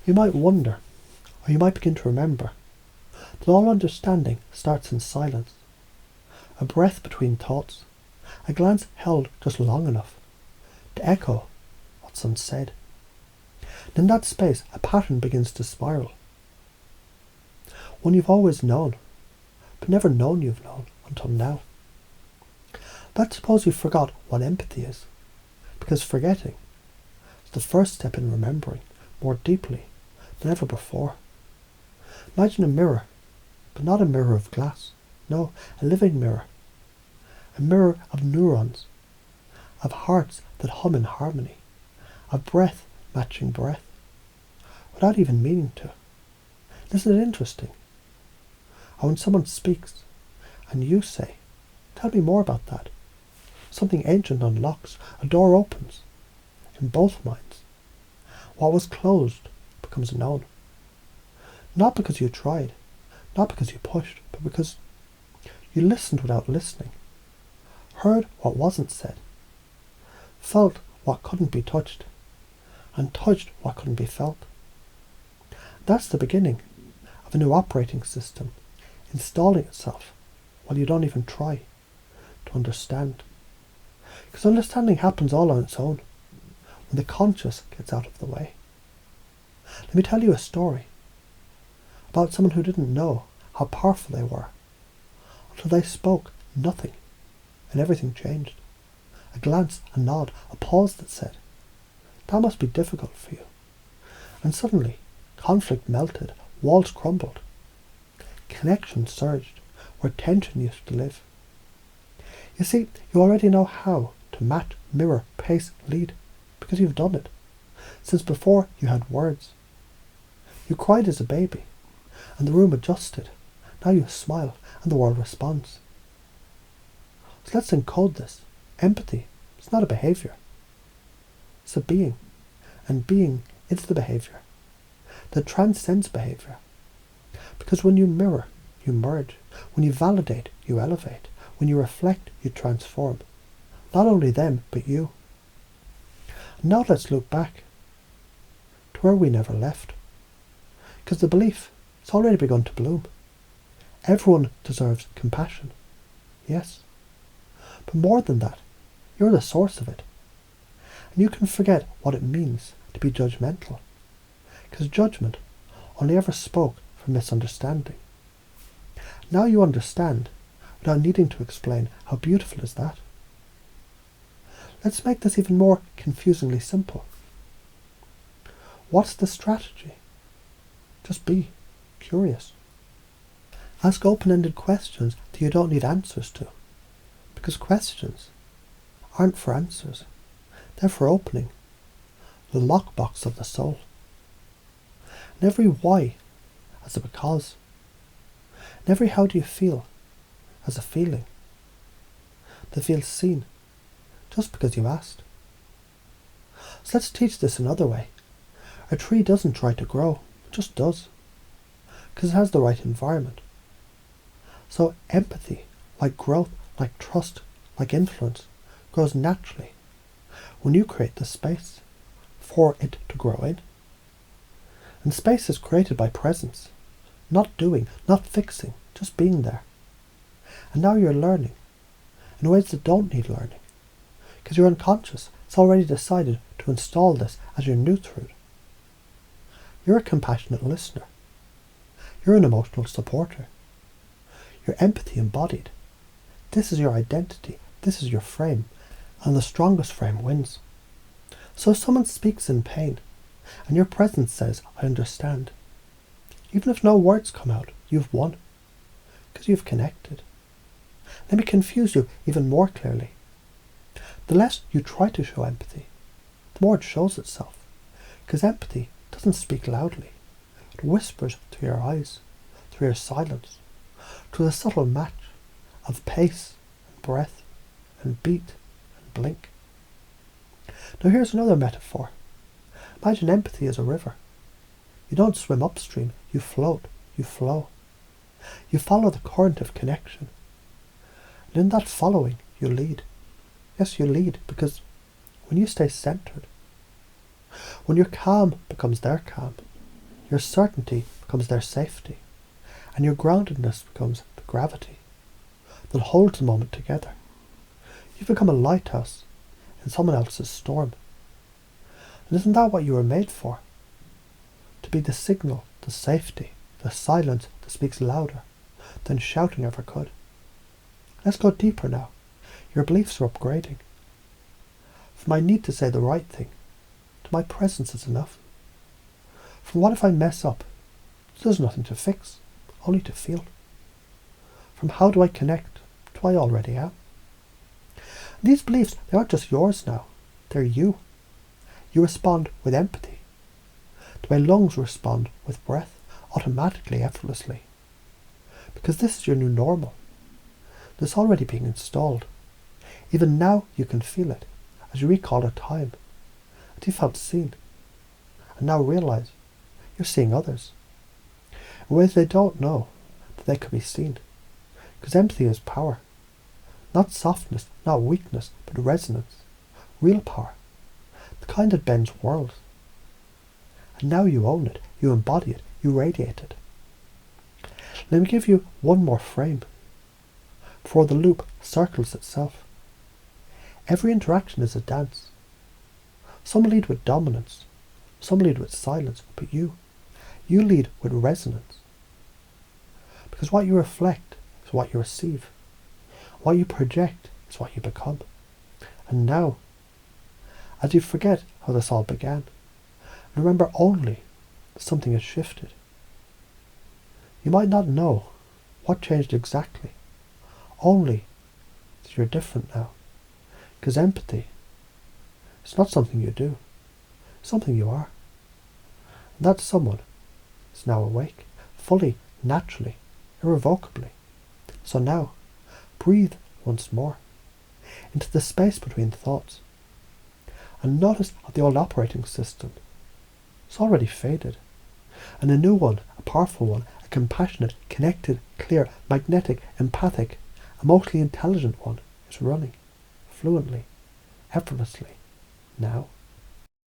You might wonder, or you might begin to remember, that all understanding starts in silence, a breath between thoughts, a glance held just long enough to echo what's unsaid. And in that space, a pattern begins to spiral. One you've always known, but never known you've known until now. Let's suppose you forgot what empathy is, because forgetting is the first step in remembering more deeply than ever before. Imagine a mirror, but not a mirror of glass. No, a living mirror. A mirror of neurons, of hearts that hum in harmony, of breath matching breath, without even meaning to. Isn't it interesting? Or when someone speaks, and you say, "Tell me more about that." Something ancient unlocks, a door opens, in both minds. What was closed becomes known. Not because you tried, not because you pushed, but because you listened without listening, heard what wasn't said, felt what couldn't be touched, and touched what couldn't be felt. That's the beginning of a new operating system, installing itself while you don't even try to understand. Because understanding happens all on its own, when the conscious gets out of the way. Let me tell you a story about someone who didn't know how powerful they were until they spoke nothing and everything changed. A glance, a nod, a pause that said, "That must be difficult for you." And suddenly, conflict melted, walls crumbled, connection surged where tension used to live. You see, you already know how to match, mirror, pace, lead, because you've done it, since before you had words. You cried as a baby, and the room adjusted. Now you smile, and the world responds. So let's encode this. Empathy is not a behaviour. It's a being, and being is the behaviour that transcends behaviour. Because when you mirror, you merge. When you validate, you elevate. When you reflect, you transform. Not only them, but you. Now let's look back to where we never left. Because the belief has already begun to bloom. Everyone deserves compassion. Yes. But more than that, you're the source of it. And you can forget what it means to be judgmental. Because judgment only ever spoke from misunderstanding. Now you understand without needing to explain. How beautiful is that? Let's make this even more confusingly simple. What's the strategy? Just be curious. Ask open-ended questions that you don't need answers to. Because questions aren't for answers. They're for opening the lockbox of the soul. And every why as a because. And every how do you feel as a feeling that feels seen just because you asked. So let's teach this another way. A tree doesn't try to grow, it just does, because it has the right environment. So empathy, like growth, like trust, like influence, grows naturally when you create the space for it to grow in. And space is created by presence, not doing, not fixing, just being there. And now you're learning in ways that don't need learning, because your unconscious has already decided to install this as your new truth. You're a compassionate listener. You're an emotional supporter. You're empathy embodied. This is your identity. This is your frame. And the strongest frame wins. So if someone speaks in pain, and your presence says, "I understand," even if no words come out, you've won, because you've connected. Let me confuse you even more clearly. The less you try to show empathy, the more it shows itself, because empathy doesn't speak loudly. It whispers through your eyes, through your silence, through the subtle match of pace and breath and beat and blink. Now here's another metaphor. Imagine empathy as a river. You don't swim upstream, you float, you flow. You follow the current of connection. And in that following, you lead. Yes, you lead, because when you stay centered, when your calm becomes their calm, Your certainty becomes their safety, and your groundedness becomes the gravity that holds the moment together. You've become a lighthouse in someone else's storm. And isn't that what you were made for? To be the signal, the safety, the silence that speaks louder than shouting ever could. Let's go deeper now. Your beliefs are upgrading. From I need to say the right thing, to my presence is enough. From what if I mess up? There's nothing to fix, only to feel. From how do I connect to I already am. These beliefs, they aren't just yours now, they're you. You respond with empathy. The way lungs respond with breath, automatically, effortlessly. Because this is your new normal. It's already being installed. Even now you can feel it, as you recall a time that you felt seen, and now realize you're seeing others in ways they don't know that they could be seen. Because empathy is power. Not softness, not weakness, but resonance. Real power. The kind that bends worlds. And now you own it, you embody it, you radiate it. Let me give you one more frame. Before the loop circles itself. Every interaction is a dance. Some lead with dominance, some lead with silence, but you lead with resonance. Because what you reflect is what you receive. What you project is what you become. And now, as you forget how this all began, remember only that something has shifted. You might not know what changed exactly, only that you're different now. Because empathy is not something you do, it's something you are. And that someone is now awake, fully, naturally, irrevocably. So now, breathe once more into the space between thoughts and notice how the old operating system is already faded and a new one, a powerful one, a compassionate, connected, clear, magnetic, empathic, emotionally intelligent one is running fluently, effortlessly, now.